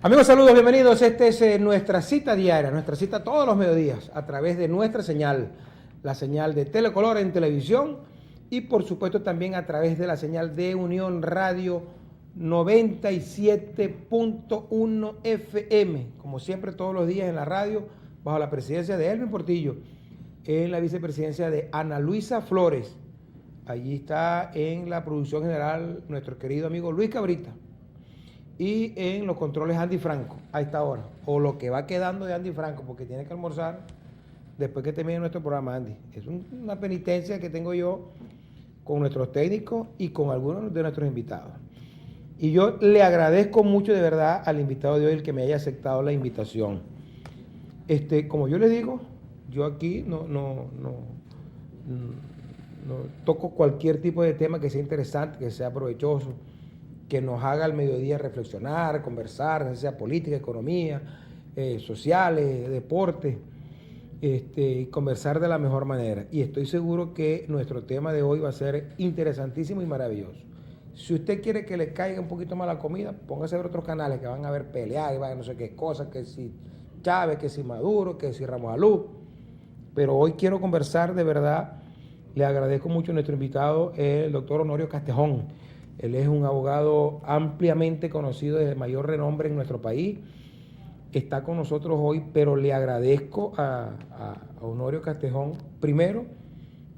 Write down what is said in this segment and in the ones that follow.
Amigos, saludos, bienvenidos. Esta es nuestra cita diaria, nuestra cita todos los mediodías a través de nuestra señal, la señal de Telecolor en televisión y por supuesto también a través de la señal de Unión Radio 97.1 FM, como siempre todos los días en la radio, bajo la presidencia de Elvin Portillo, en la vicepresidencia de Ana Luisa Flores. Allí está en la producción general nuestro querido amigo Luis Cabrita. Y en los controles Andy Franco, a esta hora, o lo que va quedando de Andy Franco, porque tiene que almorzar después que termine nuestro programa, Andy. Es una penitencia que tengo yo con nuestros técnicos y con algunos de nuestros invitados. Y yo le agradezco mucho de verdad al invitado de hoy el que me haya aceptado la invitación. Como yo les digo, yo aquí no toco cualquier tipo de tema que sea interesante, que sea provechoso, que nos haga al mediodía reflexionar, conversar, ya sea política, economía, sociales, deporte, y conversar de la mejor manera. Y estoy seguro que nuestro tema de hoy va a ser interesantísimo y maravilloso. Si usted quiere que le caiga un poquito más la comida, póngase a ver otros canales que van a ver pelear, y van a no sé qué cosas, que si Chávez, que si Maduro, que si Ramos Alú. Pero hoy quiero conversar de verdad. Le agradezco mucho a nuestro invitado, el doctor Honorio Castejón. Él es un abogado ampliamente conocido de mayor renombre en nuestro país. Está con nosotros hoy, pero le agradezco a Honorio Castejón, primero,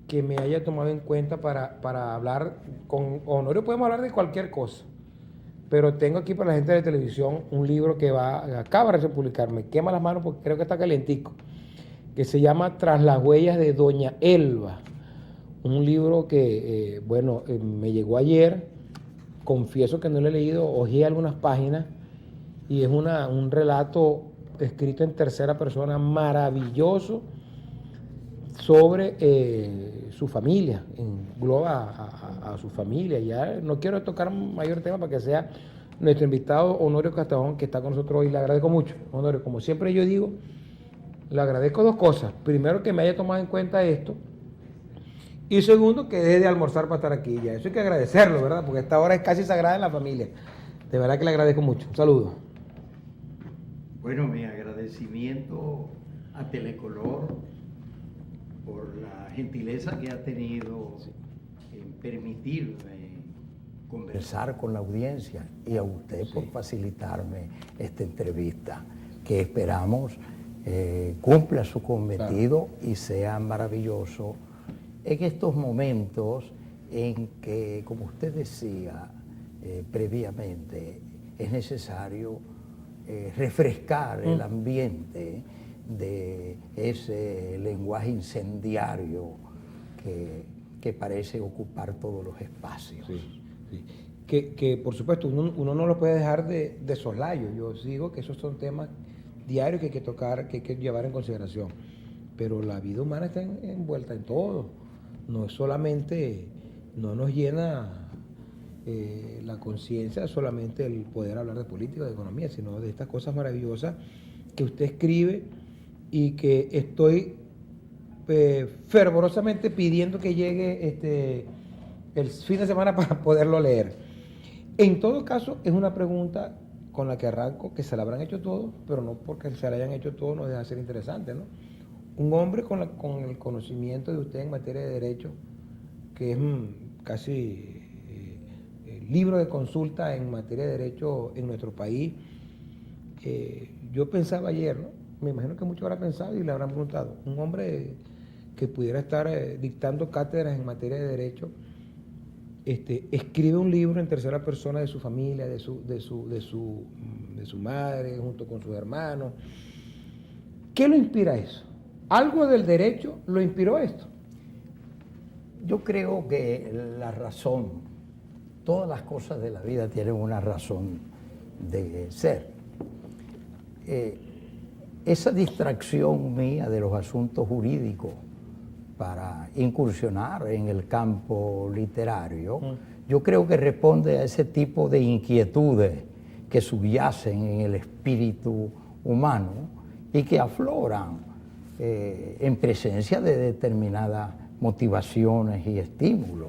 que me haya tomado en cuenta para hablar. Con Honorio podemos hablar de cualquier cosa, pero tengo aquí para la gente de televisión un libro que acaba de publicar, me quema las manos porque creo que está calientico, que se llama Tras las huellas de Doña Elba. Un libro que, me llegó ayer. Confieso que no lo he leído, hojeé algunas páginas y es un relato escrito en tercera persona maravilloso sobre su familia, engloba a su familia. Ya no quiero tocar mayor tema para que sea nuestro invitado Honorio Castejón, que está con nosotros hoy. Le agradezco mucho, Honorio. Como siempre yo digo, le agradezco dos cosas. Primero, que me haya tomado en cuenta esto. Y segundo, que deje de almorzar para estar aquí ya. Eso hay que agradecerlo, ¿verdad? Porque esta hora es casi sagrada en la familia. De verdad que le agradezco mucho. Un saludo. Bueno, mi agradecimiento a Telecolor por la gentileza que ha tenido en permitirme conversar con la audiencia y a usted por facilitarme esta entrevista, que esperamos cumpla su cometido y sea maravilloso en estos momentos en que, como usted decía previamente, es necesario refrescar el ambiente de ese lenguaje incendiario que parece ocupar todos los espacios. Sí, sí. Que por supuesto uno no lo puede dejar de soslayo. Yo digo que esos son temas diarios que hay que tocar, que hay que llevar en consideración. Pero la vida humana está envuelta en todo. No es solamente, no nos llena la conciencia solamente el poder hablar de política, de economía, sino de estas cosas maravillosas que usted escribe y que estoy fervorosamente pidiendo que llegue el fin de semana para poderlo leer. En todo caso, es una pregunta con la que arranco, que se la habrán hecho todos, pero no porque se la hayan hecho todos no deja de ser interesante, ¿no? Un hombre con el conocimiento de usted en materia de derecho, que es casi libro de consulta en materia de derecho en nuestro país. Yo pensaba ayer, ¿no? Me imagino que muchos habrán pensado y le habrán preguntado, un hombre que pudiera estar dictando cátedras en materia de derecho, escribe un libro en tercera persona de su familia, de su madre, junto con sus hermanos. ¿Qué lo inspira eso? ¿Algo del derecho lo inspiró esto? Yo creo que la razón, todas las cosas de la vida tienen una razón de ser. Esa distracción mía de los asuntos jurídicos para incursionar en el campo literario, yo creo que responde a ese tipo de inquietudes que subyacen en el espíritu humano y que afloran en presencia de determinadas motivaciones y estímulos.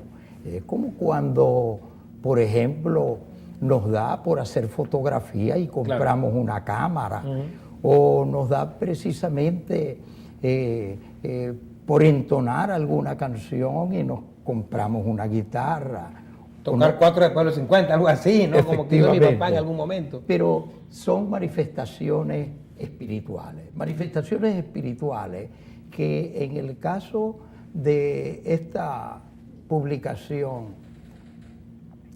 Como cuando, por ejemplo, nos da por hacer fotografía y compramos una cámara, Uh-huh. o nos da precisamente por entonar alguna canción y nos compramos una guitarra. Tocar cuatro después de los 50, algo así, ¿no? Como que hizo mi papá en algún momento. Pero son manifestaciones espirituales que en el caso de esta publicación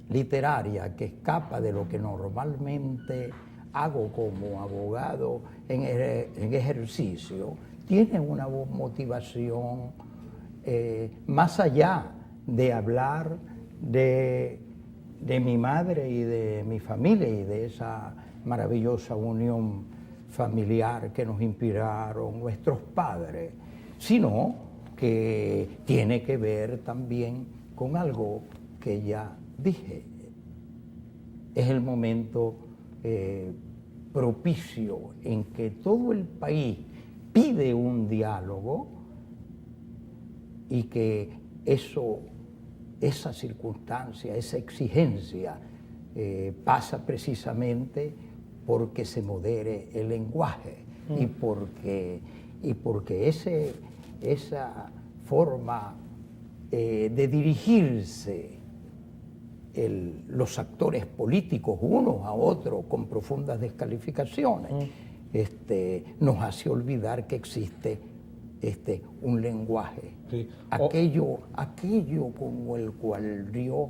literaria que escapa de lo que normalmente hago como abogado en ejercicio, tiene una motivación más allá de hablar de mi madre y de mi familia y de esa maravillosa unión familiar que nos inspiraron nuestros padres, sino que tiene que ver también con algo que ya dije. Es el momento propicio en que todo el país pide un diálogo y que esa circunstancia, esa exigencia pasa precisamente porque se modere el lenguaje y porque esa forma de dirigirse los actores políticos unos a otros con profundas descalificaciones nos hace olvidar que existe un lenguaje, sí. Aquello como el cual Dios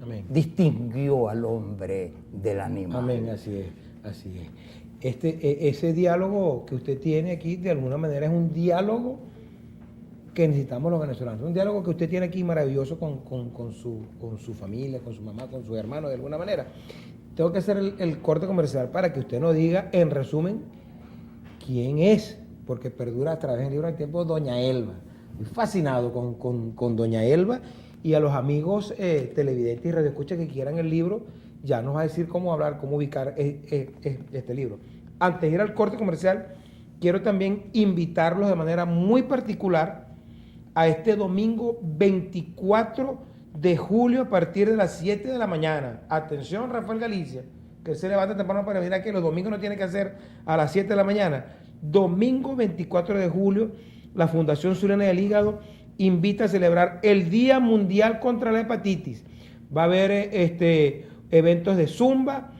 Amén. Distinguió al hombre del animal. Amén, así es, así es. Ese diálogo que usted tiene aquí, de alguna manera, es un diálogo que necesitamos los venezolanos. Un diálogo que usted tiene aquí maravilloso con su familia, con su mamá, con sus hermanos, de alguna manera. Tengo que hacer el corte comercial para que usted nos diga, en resumen, quién es, porque perdura a través del libro del tiempo Doña Elba. Estoy fascinado con Doña Elba, y a los amigos televidentes y radioescuchas que quieran el libro, ya nos va a decir cómo hablar, cómo ubicar este libro. Antes de ir al corte comercial, quiero también invitarlos de manera muy particular a este domingo 24 de julio a partir de las 7 de la mañana. Atención, Rafael Galicia, que se levanta temprano para venir aquí. Los domingos no tiene que hacer a las 7 de la mañana. Domingo 24 de julio, la Fundación Zuliana del Hígado invita a celebrar el Día Mundial contra la Hepatitis. Va a haber eventos de zumba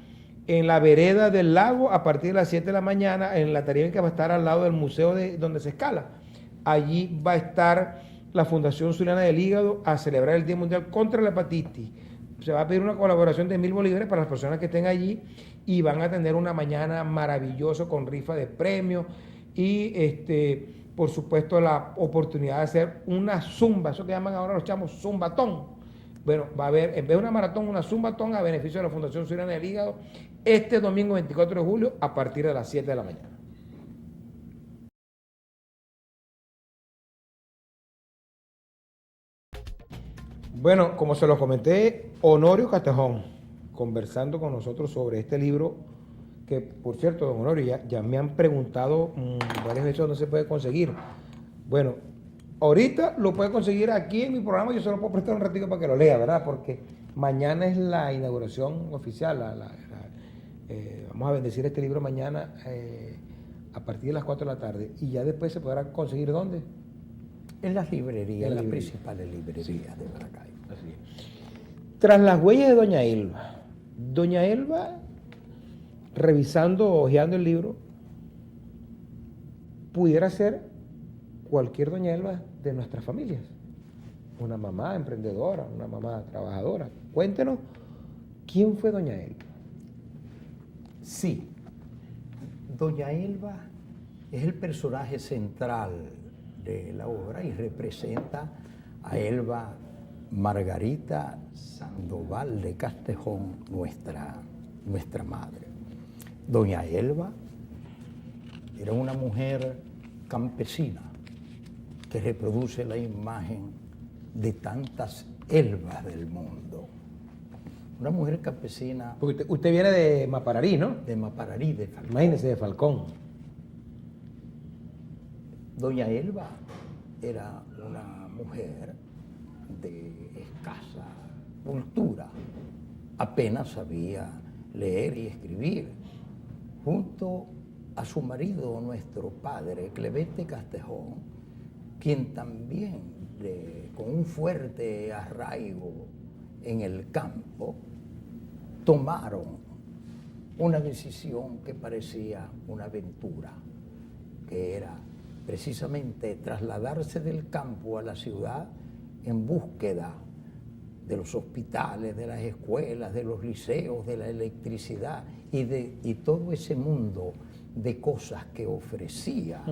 en la vereda del lago a partir de las 7 de la mañana, en la tarima que va a estar al lado del museo donde se escala. Allí va a estar la Fundación Zuliana del Hígado a celebrar el Día Mundial contra la Hepatitis. Se va a pedir una colaboración de 1.000 bolívares para las personas que estén allí, y van a tener una mañana maravillosa con rifa de premios y por supuesto la oportunidad de hacer una zumba, eso que llaman ahora los chamos zumbatón. Bueno, va a haber en vez de una maratón, una zumbatón a beneficio de la Fundación Zuliana del Hígado este domingo 24 de julio a partir de las 7 de la mañana. Bueno, como se lo comenté, Honorio Castejón, conversando con nosotros sobre este libro, que por cierto, don Honorio, ya me han preguntado varias veces dónde se puede conseguir. Bueno, ahorita lo puede conseguir aquí en mi programa, yo se lo puedo prestar un ratito para que lo lea, ¿verdad? Porque mañana es la inauguración oficial, vamos a bendecir este libro mañana a partir de las 4 de la tarde, y ya después se podrá conseguir ¿dónde? En las librerías, en las principales librerías sí, de Maracaibo. Así es. Tras las huellas de Doña Elba, revisando, hojeando el libro, pudiera ser cualquier Doña Elba de nuestras familias. Una mamá emprendedora, una mamá trabajadora. Cuéntenos, ¿quién fue Doña Elba? Sí, Doña Elba es el personaje central de la obra y representa a Elba Margarita Sandoval de Castejón, nuestra madre. Doña Elba era una mujer campesina que reproduce la imagen de tantas Elbas del mundo. Una mujer campesina... Porque usted viene de Mapararí, ¿no? De Mapararí, de Falcón. Imagínese, de Falcón. Doña Elba era una mujer de escasa cultura, apenas sabía leer y escribir. Junto a su marido, nuestro padre, Clemente Castejón, quien también, con un fuerte arraigo en el campo, tomaron una decisión que parecía una aventura, que era precisamente trasladarse del campo a la ciudad en búsqueda de los hospitales, de las escuelas, de los liceos, de la electricidad y todo ese mundo de cosas que ofrecía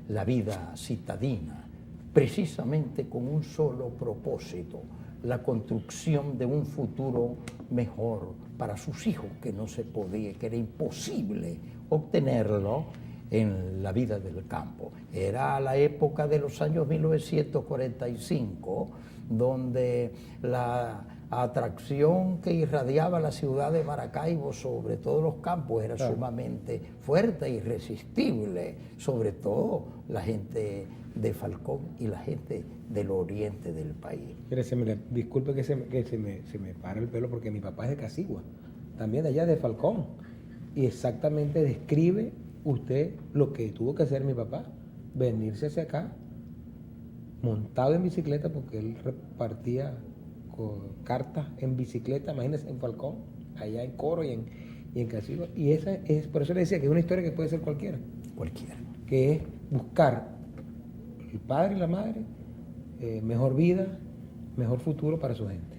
la vida citadina, precisamente con un solo propósito: la construcción de un futuro mejor para sus hijos, que no se podía, que era imposible obtenerlo en la vida del campo. Era la época de los años 1945, donde la atracción que irradiaba la ciudad de Maracaibo sobre todos los campos era sumamente fuerte e irresistible, sobre todo la gente de Falcón y la gente del oriente del país. Disculpe que se me para el pelo, porque mi papá es de Casigua, también de allá de Falcón, y exactamente describe usted lo que tuvo que hacer mi papá: venirse hacia acá montado en bicicleta, porque él repartía cartas en bicicleta, imagínense, en Falcón, allá en Coro y en Casigua. Y esa es, por eso le decía que es una historia que puede ser cualquiera, que es buscar el padre y la madre mejor vida, mejor futuro para su gente.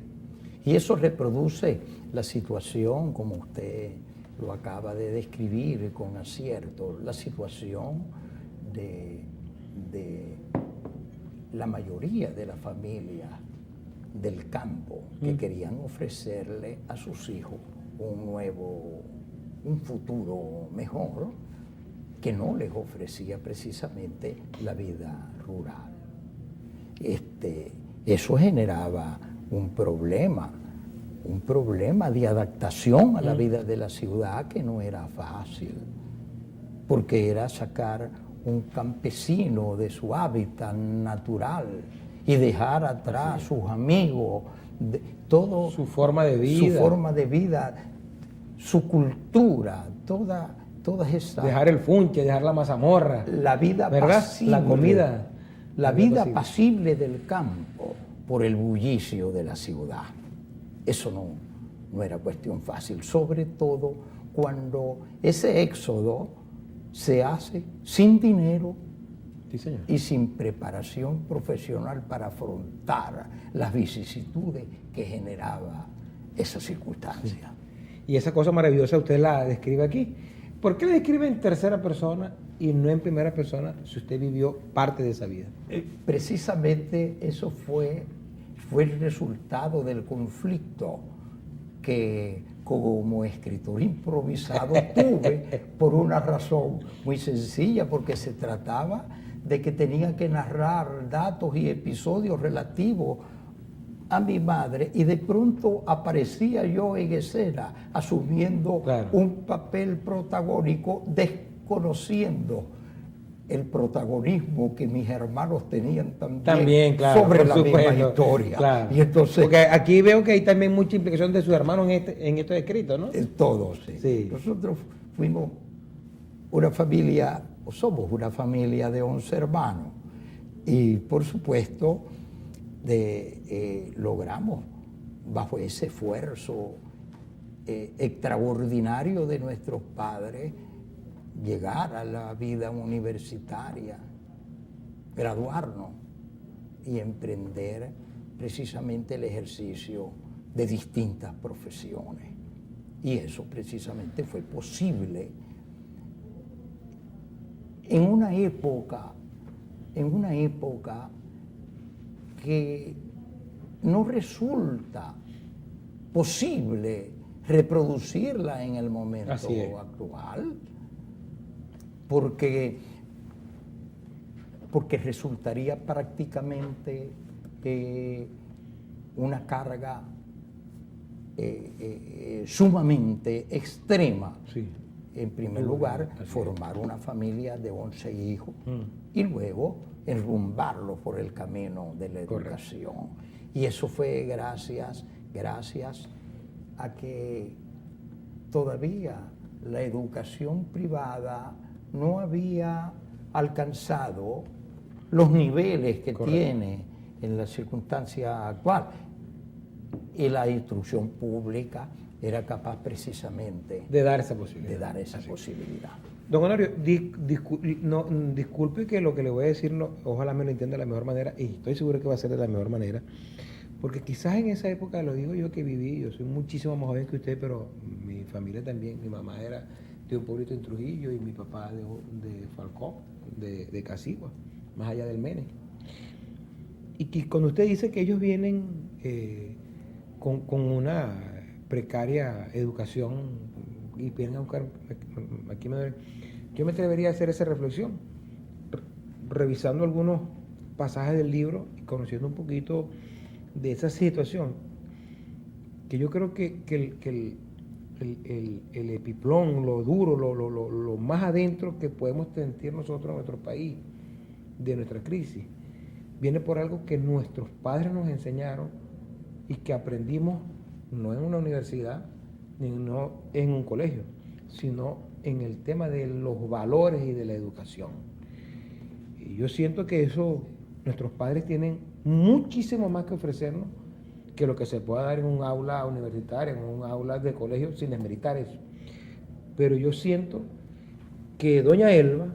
Y eso reproduce la situación, como usted lo acaba de describir con acierto, la situación de la mayoría de la familia del campo, que querían ofrecerle a sus hijos un futuro mejor, que no les ofrecía precisamente la vida rural. Eso generaba un problema de adaptación a la vida de la ciudad, que no era fácil, porque era sacar un campesino de su hábitat natural y dejar atrás sus amigos, todo su forma de vida, su cultura, todas esas. Dejar el funche, dejar la mazamorra, la vida, ¿verdad? Pasible, la comida, la vida pasible del campo por el bullicio de la ciudad. Eso no era cuestión fácil, sobre todo cuando ese éxodo se hace sin dinero, sí, señor, y sin preparación profesional para afrontar las vicisitudes que generaba esa circunstancia. Y esa cosa maravillosa usted la describe aquí. ¿Por qué la describe en tercera persona y no en primera persona si usted vivió parte de esa vida? Precisamente eso fue el resultado del conflicto que como escritor improvisado tuve, por una razón muy sencilla, porque se trataba de que tenía que narrar datos y episodios relativos a mi madre, y de pronto aparecía yo en escena asumiendo un papel protagónico, desconociendo el protagonismo que mis hermanos tenían también sobre la misma historia. Y entonces, porque aquí veo que hay también mucha implicación de sus hermanos en estos escritos, ¿no? Todos, sí. Nosotros fuimos una familia, o somos una familia de 11 hermanos, y por supuesto logramos, bajo ese esfuerzo extraordinario de nuestros padres, llegar a la vida universitaria, graduarnos y emprender precisamente el ejercicio de distintas profesiones. Y eso precisamente fue posible en una época que no resulta posible reproducirla en el momento actual, porque resultaría prácticamente una carga sumamente extrema. Sí. En primer lugar, formar una familia de 11 hijos y luego enrumbarlo por el camino de la educación. Y eso fue gracias a que todavía la educación privada no había alcanzado los niveles que tiene en la circunstancia actual. Y la instrucción pública era capaz precisamente de dar esa posibilidad. De dar esa posibilidad. Don Honorio, disculpe que lo que le voy a decir, ojalá me lo entienda de la mejor manera, y estoy seguro que va a ser de la mejor manera, porque quizás en esa época, lo digo yo que viví, yo soy muchísimo más joven que usted, pero mi familia también, mi mamá era de un pueblito en Trujillo y mi papá de Falcón, de Casigua, más allá del Mene. Y que cuando usted dice que ellos vienen con una precaria educación y vienen a buscar, aquí yo me atrevería a hacer esa reflexión, revisando algunos pasajes del libro y conociendo un poquito de esa situación, que yo creo que el epiplón, lo duro, lo más adentro que podemos sentir nosotros en nuestro país, de nuestra crisis, viene por algo que nuestros padres nos enseñaron y que aprendimos no en una universidad, ni no en un colegio, sino en el tema de los valores y de la educación. Y yo siento que eso, nuestros padres tienen muchísimo más que ofrecernos que lo que se pueda dar en un aula universitaria, en un aula de colegio, sin desmeritar eso. Pero yo siento que doña Elba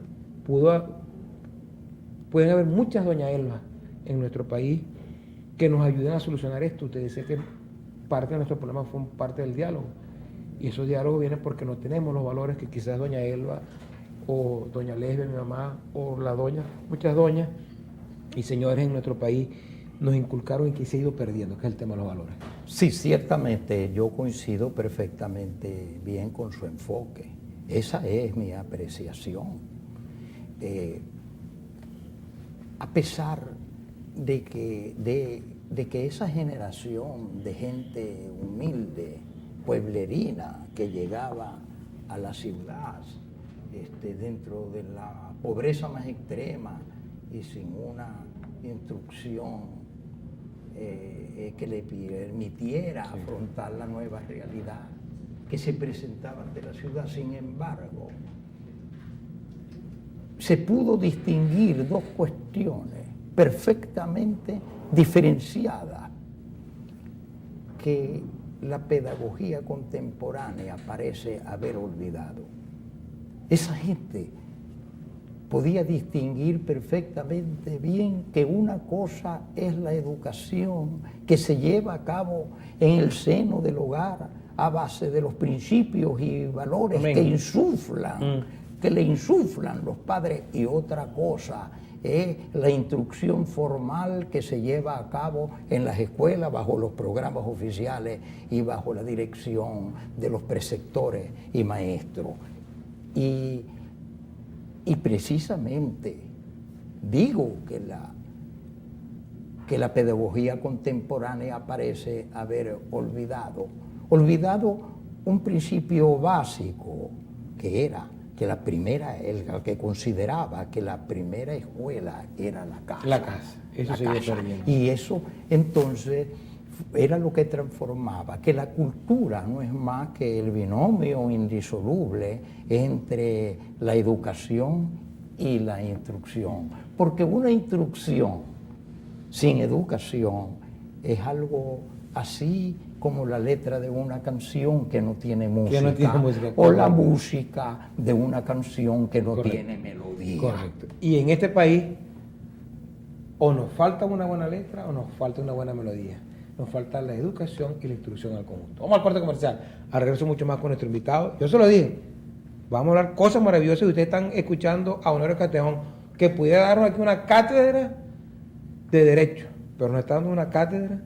pueden haber muchas doña Elba en nuestro país que nos ayuden a solucionar esto. Usted dice que parte de nuestros problemas fue parte del diálogo. Y esos diálogos vienen porque no tenemos los valores que quizás doña Elba o doña Lesbia, mi mamá, o la doña, muchas doñas y señores en nuestro país nos inculcaron y que se ha ido perdiendo, que es el tema de los valores. Sí, ciertamente yo coincido perfectamente bien con su enfoque. Esa es mi apreciación. A pesar de que esa generación de gente humilde, pueblerina, que llegaba a la ciudad dentro de la pobreza más extrema y sin una instrucción que le permitiera afrontar la nueva realidad que se presentaba ante la ciudad. Sin embargo, se pudo distinguir dos cuestiones perfectamente diferenciadas que la pedagogía contemporánea parece haber olvidado. Esa gente podía distinguir perfectamente bien que una cosa es la educación que se lleva a cabo en el seno del hogar a base de los principios y valores que le insuflan los padres, y otra cosa es la instrucción formal que se lleva a cabo en las escuelas bajo los programas oficiales y bajo la dirección de los preceptores y maestros. Y precisamente digo que la pedagogía contemporánea parece haber olvidado un principio básico, que era que la primera, el que consideraba que la primera escuela era la casa. La casa, eso se iba perdiendo. Y eso entonces era lo que transformaba, que la cultura no es más que el binomio indisoluble entre la educación y la instrucción. Porque una instrucción sin educación es algo así como la letra de una canción que no tiene música, o la música de una canción que no tiene melodía. Correcto. Y en este país o nos falta una buena letra o nos falta una buena melodía. Nos falta la educación y la instrucción al conjunto. Vamos al corte comercial. Al regreso mucho más con nuestro invitado. Yo se lo dije, vamos a hablar cosas maravillosas y ustedes están escuchando a Honorio Castejón, que pudiera darnos aquí una cátedra de derecho, pero nos está dando una cátedra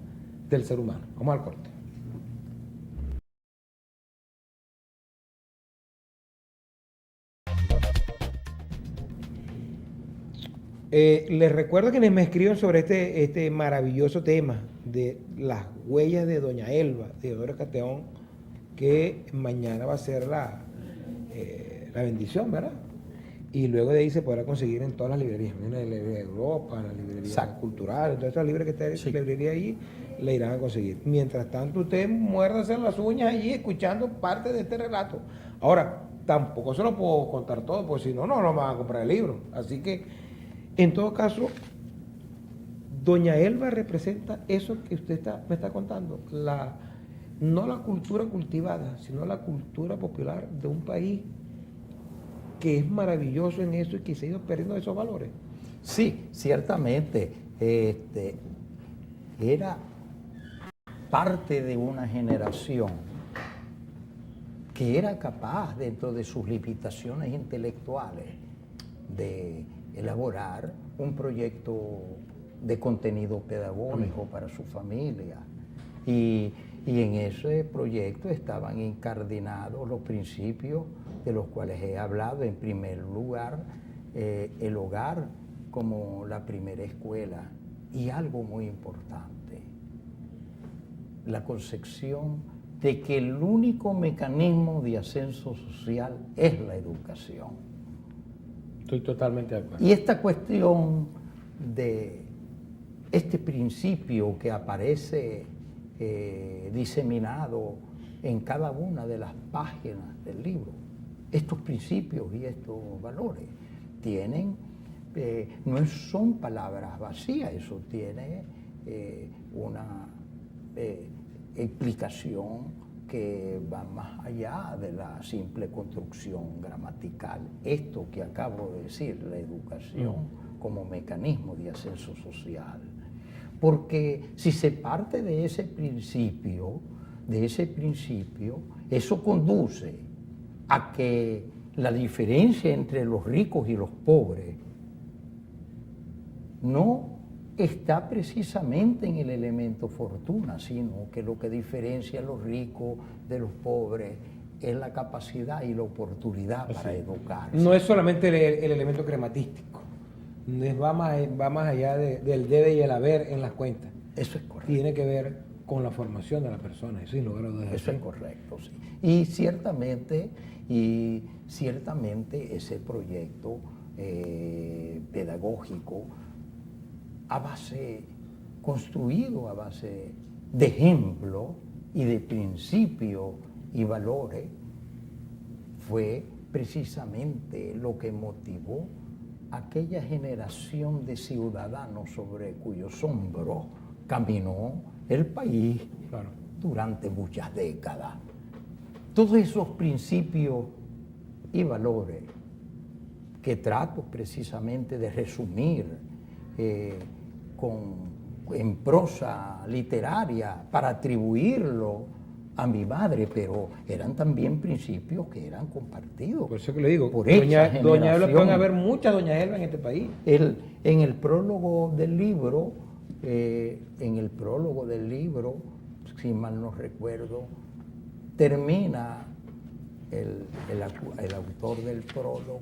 del ser humano. Vamos al corte. Les recuerdo que me escriben sobre este maravilloso tema de las huellas de doña Elba, de Honorio Castejón, que mañana va a ser la bendición, ¿verdad? y luego de ahí se podrá conseguir en todas las librerías, en la librería de Europa, en la librería Exacto. cultural, en todas estas librerías que está en la librería ahí, le irán a conseguir. Mientras tanto, usted muérdase las uñas allí escuchando parte de este relato. Ahora, tampoco se lo puedo contar todo, porque si no, no me van a comprar el libro. Así que, en todo caso, doña Elba representa eso que usted me está contando, no la cultura cultivada, sino la cultura popular de un país que es maravilloso en eso y que se ha ido perdiendo esos valores. Sí, ciertamente. Era parte de una generación que era capaz, dentro de sus limitaciones intelectuales, de elaborar un proyecto de contenido pedagógico para su familia. Y en ese proyecto estaban incardinados los principios de los cuales he hablado. En primer lugar, el hogar como la primera escuela, y algo muy importante, la concepción de que el único mecanismo de ascenso social es la educación. Estoy totalmente de acuerdo. Y esta cuestión de este principio que aparece diseminado en cada una de las páginas del libro, estos principios y estos valores tienen, no son palabras vacías, eso tiene una explicación que va más allá de la simple construcción gramatical. Esto que acabo de decir, la educación como mecanismo de ascenso social. Porque si se parte de ese principio, eso conduce a que la diferencia entre los ricos y los pobres no está precisamente en el elemento fortuna, sino que lo que diferencia a los ricos de los pobres es la capacidad y la oportunidad para educarse. No es solamente el elemento crematístico, va más allá del debe y el haber en las cuentas. Eso es correcto. Tiene que ver con la formación de la persona, sin lugar a dudas. Eso es correcto, sí. Y ciertamente ese proyecto pedagógico construido a base de ejemplo y de principios y valores, fue precisamente lo que motivó aquella generación de ciudadanos sobre cuyos hombros caminó el país durante muchas décadas. Todos esos principios y valores que trato precisamente de resumir en prosa literaria para atribuirlo a mi madre, pero eran también principios que eran compartidos. Por eso que le digo, por doña Elba, pueden haber muchas doña Elba en este país. En el prólogo del libro, si mal no recuerdo, termina el autor del prólogo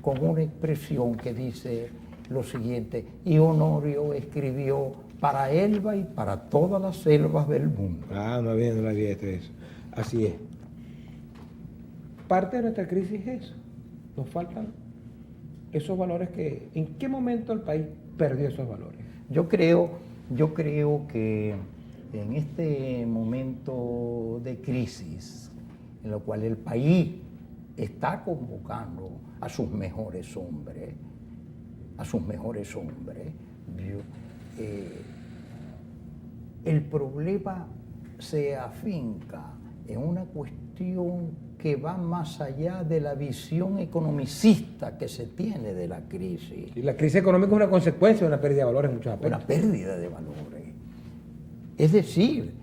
con una expresión que dice lo siguiente: y Honorio escribió para Elba y para todas las selvas del mundo. No había eso. Así es. Parte de nuestra crisis es eso. Nos faltan esos valores que... ¿En qué momento el país perdió esos valores? Yo creo que en este momento de crisis, en lo cual el país está convocando a sus mejores hombres, el problema se afinca en una cuestión que va más allá de la visión economicista que se tiene de la crisis. Y la crisis económica es una consecuencia de una pérdida de valores en muchos aspectos. Una pérdida de valores. Es decir,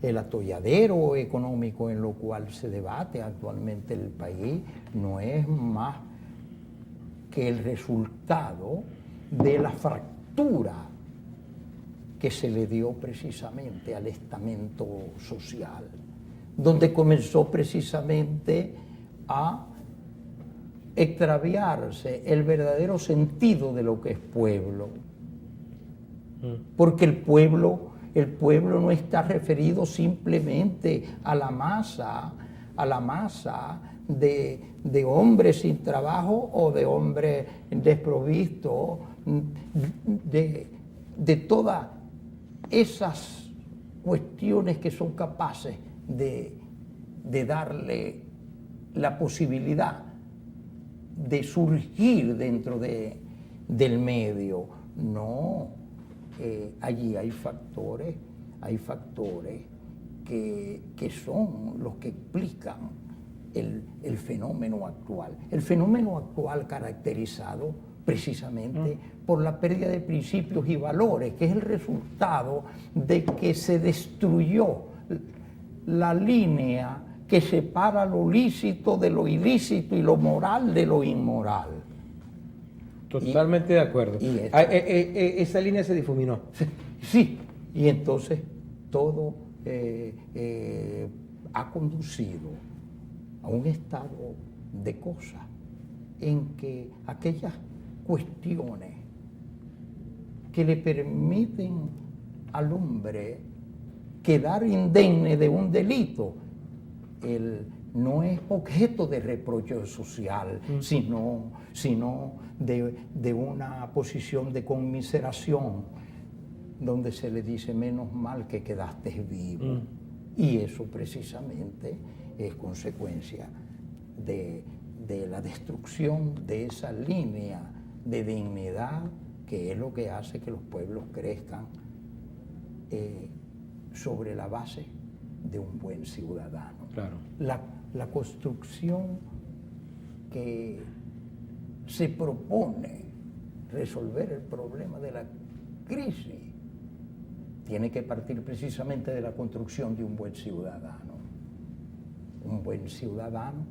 el atolladero económico en lo cual se debate actualmente el país no es más que el resultado de la fractura que se le dio precisamente al estamento social, donde comenzó precisamente a extraviarse el verdadero sentido de lo que es pueblo. Porque el pueblo no está referido simplemente a la masa de hombres sin trabajo o de hombres desprovistos, de todas esas cuestiones que son capaces de darle la posibilidad de surgir dentro del medio. No, allí hay factores que son los que explican el fenómeno actual. El fenómeno actual caracterizado precisamente por la pérdida de principios y valores, que es el resultado de que se destruyó la línea que separa lo lícito de lo ilícito y lo moral de lo inmoral. Totalmente de acuerdo. Esa línea se difuminó. Sí, y entonces todo ha conducido a un estado de cosas en que aquellas cuestiones que le permiten al hombre quedar indemne de un delito, él no es objeto de reproche social, sino de una posición de conmiseración, donde se le dice menos mal que quedaste vivo. Y eso precisamente es consecuencia de la destrucción de esa línea de dignidad, que es lo que hace que los pueblos crezcan sobre la base de un buen ciudadano. Claro. La construcción que se propone resolver el problema de la crisis tiene que partir precisamente de la construcción de un buen ciudadano. Un buen ciudadano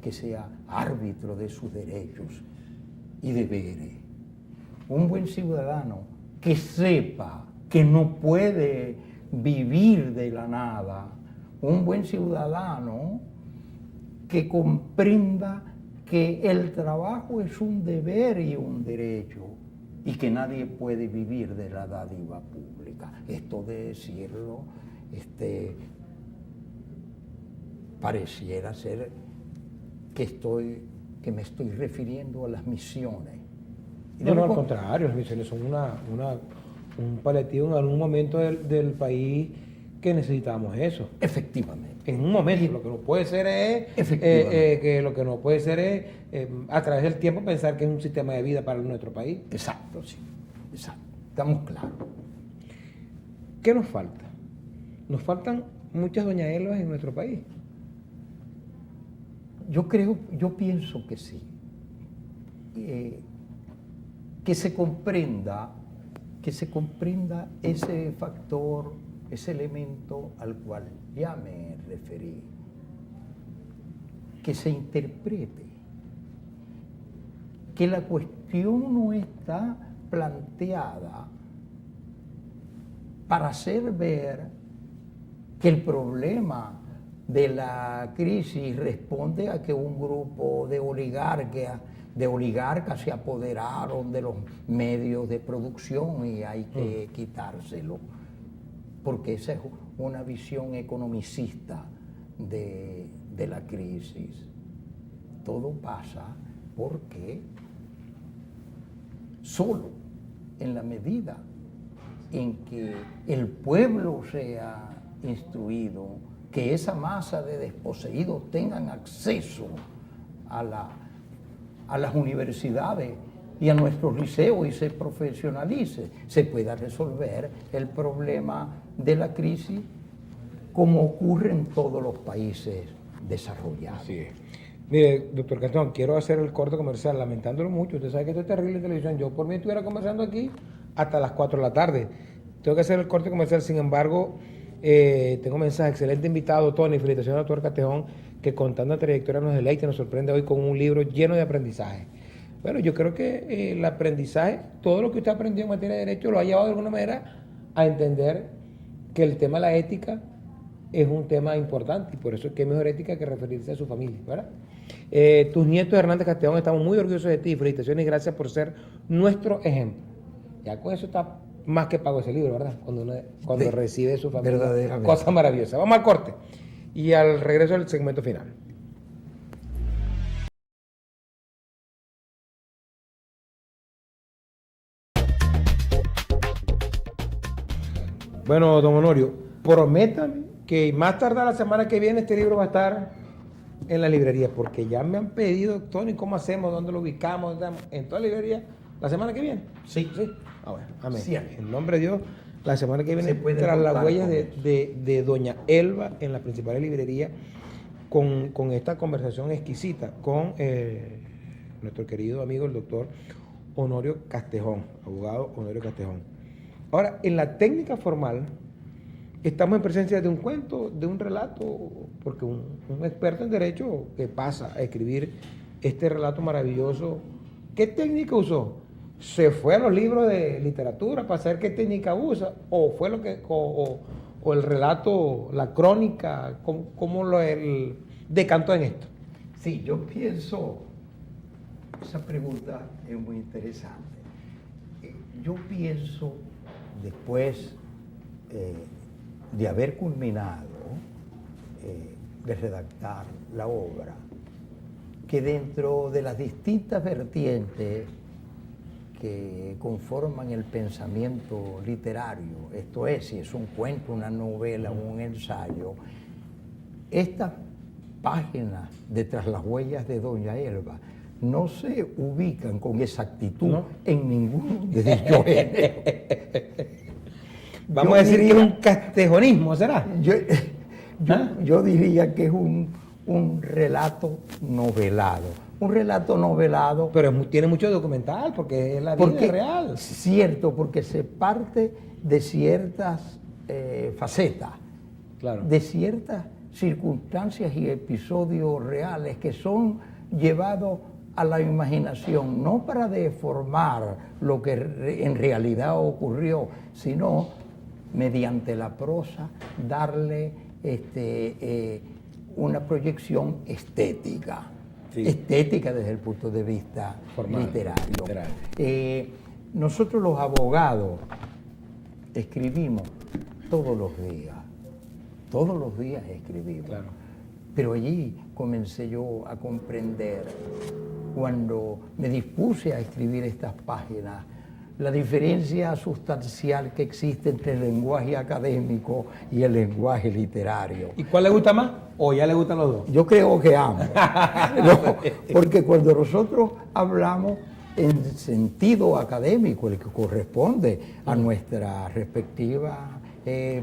que sea árbitro de sus derechos y deberes. Un buen ciudadano que sepa que no puede vivir de la nada. Un buen ciudadano que comprenda que el trabajo es un deber y un derecho y que nadie puede vivir de la dádiva pública. Esto de decirlo, pareciera ser que me estoy refiriendo a las misiones. No, al contrario, las misiones son un paliativo en algún momento del país que necesitamos eso. Efectivamente. En un momento, lo que no puede ser es a través del tiempo pensar que es un sistema de vida para nuestro país. Exacto, sí, exacto. Estamos claros. ¿Qué nos falta? Nos faltan muchas doña Elos en nuestro país. Yo pienso que sí. Que se comprenda ese factor, ese elemento al cual ya me referí, que se interprete, que la cuestión no está planteada para hacer ver que el problema de la crisis responde a que un grupo de oligarcas se apoderaron de los medios de producción y hay que quitárselo, porque esa es una visión economicista de la crisis. Todo pasa porque solo en la medida en que el pueblo sea instruido, que esa masa de desposeídos tengan acceso a las universidades y a nuestros liceos y se profesionalice, se pueda resolver el problema de la crisis como ocurre en todos los países desarrollados. Así es. Mire, doctor Castón, quiero hacer el corte comercial, lamentándolo mucho. Usted sabe que esto es terrible en televisión. Yo por mí estuviera conversando aquí hasta las 4 de la tarde. Tengo que hacer el corte comercial, sin embargo, tengo un mensaje. Excelente invitado, Tony. Felicitaciones al doctor Castejón, que con tanta trayectoria nos deleita y nos sorprende hoy con un libro lleno de aprendizaje. Bueno, yo creo que el aprendizaje, todo lo que usted aprendió en materia de derecho, lo ha llevado de alguna manera a entender que el tema de la ética es un tema importante y por eso qué mejor ética que referirse a su familia, ¿verdad? Tus nietos Hernández Castejón, estamos muy orgullosos de ti. Felicitaciones y gracias por ser nuestro ejemplo. Ya con eso está más que pago ese libro, ¿verdad? Cuando recibe su familia. Verdaderamente. Cosa maravillosa. Vamos al corte y al regreso al segmento final. Bueno, don Honorio, prométame que más tardar la semana que viene este libro va a estar en la librería, porque ya me han pedido, Tony, ¿cómo hacemos? ¿Dónde lo ubicamos? En toda la librería, la semana que viene. Sí. Sí. Ah, bueno, amén. Sí. En nombre de Dios, la semana que viene, Se puede tras las contar huellas con de Doña Elba en la principal librería, con esta conversación exquisita con nuestro querido amigo, el doctor Honorio Castejón, abogado Honorio Castejón. Ahora, en la técnica formal, estamos en presencia de un cuento, de un relato, porque un experto en derecho que pasa a escribir este relato maravilloso, ¿qué técnica usó? ¿Se fue a los libros de literatura para saber qué técnica usa? ¿O fue lo que, o el relato, la crónica, cómo el decantó en esto? Sí, yo pienso, esa pregunta es muy interesante. Yo pienso, después de haber culminado de redactar la obra, que dentro de las distintas vertientes que conforman el pensamiento literario, esto es, si es un cuento, una novela, un ensayo, estas páginas de Tras las huellas de Doña Elba no se ubican con exactitud, ¿no?, en ninguno de dichos géneros. Vamos a decir que es un castejonismo, ¿será? Yo diría que es un relato novelado. Un relato novelado. Pero tiene mucho documental, porque es la vida real. Cierto, porque se parte de ciertas facetas, claro, de ciertas circunstancias y episodios reales que son llevados a la imaginación, no para deformar lo que en realidad ocurrió, sino mediante la prosa darle una proyección estética. Sí. Estética desde el punto de vista formal, literario. Nosotros los abogados escribimos todos los días escribimos. Claro. Pero allí comencé yo a comprender, cuando me dispuse a escribir estas páginas, la diferencia sustancial que existe entre el lenguaje académico y el lenguaje literario. ¿Y cuál le gusta más? ¿O ya le gustan los dos? Yo creo que ambos. No, porque cuando nosotros hablamos en sentido académico, el que corresponde a nuestra respectiva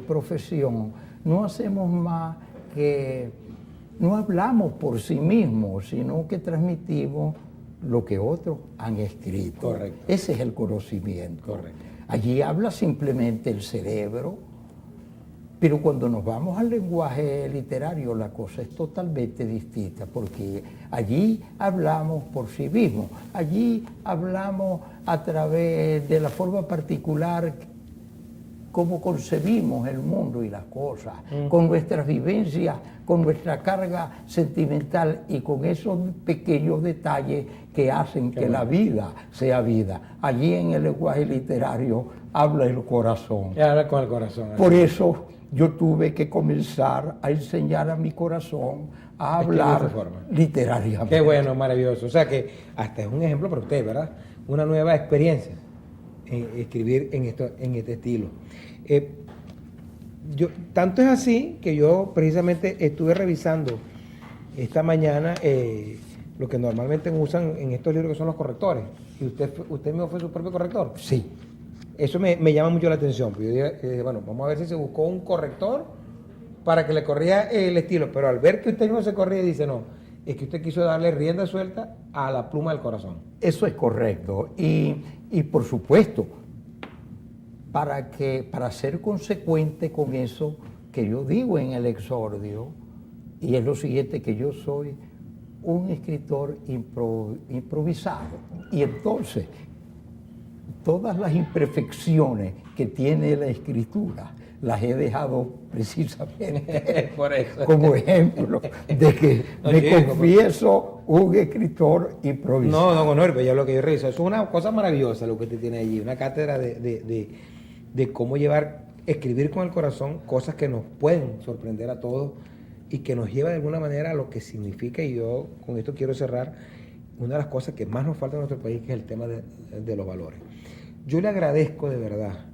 profesión, no hacemos más que, no hablamos por sí mismos, sino que transmitimos lo que otros han escrito. Correcto. Ese es el conocimiento. Correcto. Allí habla simplemente el cerebro, pero cuando nos vamos al lenguaje literario la cosa es totalmente distinta, porque allí hablamos por sí mismos, allí hablamos a través de la forma particular cómo concebimos el mundo y las cosas, con nuestras vivencias, con nuestra carga sentimental y con esos pequeños detalles que hacen que la vida sea vida. Allí en el lenguaje literario habla el corazón. Habla con el corazón. Por eso yo tuve que comenzar a enseñar a mi corazón a hablar literariamente. Qué bueno, maravilloso. O sea que hasta es un ejemplo para usted, ¿verdad? Una nueva experiencia en escribir en este estilo. Tanto es así que yo precisamente estuve revisando esta mañana lo que normalmente usan en estos libros, que son los correctores. ¿Y usted mismo fue su propio corrector? Sí. Eso me llama mucho la atención. Yo dije, bueno, vamos a ver si se buscó un corrector para que le corría el estilo. Pero al ver que usted no se corría, dice, no, es que usted quiso darle rienda suelta a la pluma del corazón. Eso es correcto. Y por supuesto, para ser consecuente con eso que yo digo en el exordio, y es lo siguiente, que yo soy un escritor improvisado. Y entonces, todas las imperfecciones que tiene la escritura las he dejado precisamente por eso, como ejemplo de que me confieso un escritor improvisado. No, Honorio, pero ya lo que yo reviso, eso es una cosa maravillosa lo que usted tiene allí, una cátedra de cómo escribir con el corazón cosas que nos pueden sorprender a todos y que nos lleva de alguna manera a lo que significa, y yo con esto quiero cerrar, una de las cosas que más nos falta en nuestro país, que es el tema de los valores. Yo le agradezco de verdad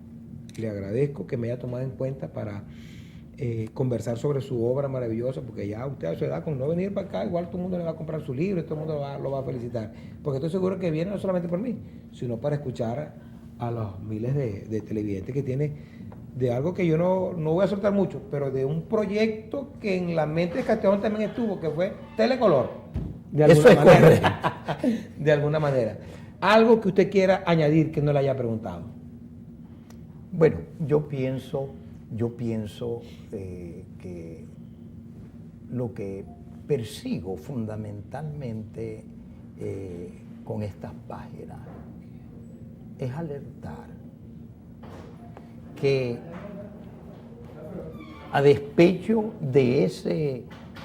le agradezco que me haya tomado en cuenta para conversar sobre su obra maravillosa, porque ya usted a su edad, con no venir para acá, igual todo el mundo le va a comprar su libro y todo el mundo lo va a felicitar. Porque estoy seguro que viene no solamente por mí, sino para escuchar a los miles de televidentes que tiene de algo que yo no voy a soltar mucho, pero de un proyecto que en la mente de Castellón también estuvo, que fue Telecolor. Eso es correcto. De alguna manera. Algo que usted quiera añadir que no le haya preguntado. Bueno, yo pienso que lo que persigo fundamentalmente con estas páginas es alertar que, a despecho de ese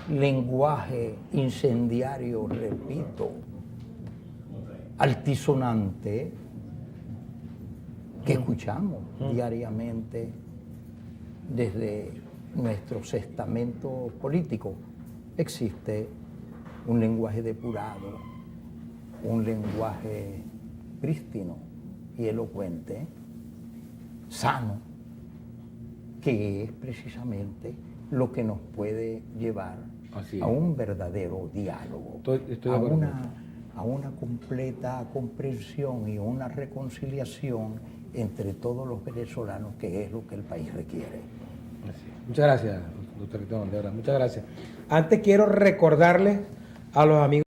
lenguaje incendiario, repito, altisonante, que escuchamos diariamente desde nuestros estamentos políticos, existe un lenguaje depurado, un lenguaje prístino y elocuente, sano, que es precisamente lo que nos puede llevar a un verdadero diálogo, estoy de a una completa comprensión y una reconciliación entre todos los venezolanos, que es lo que el país requiere. Muchas gracias, doctor Cristóbal, de verdad, muchas gracias. Antes quiero recordarles a los amigos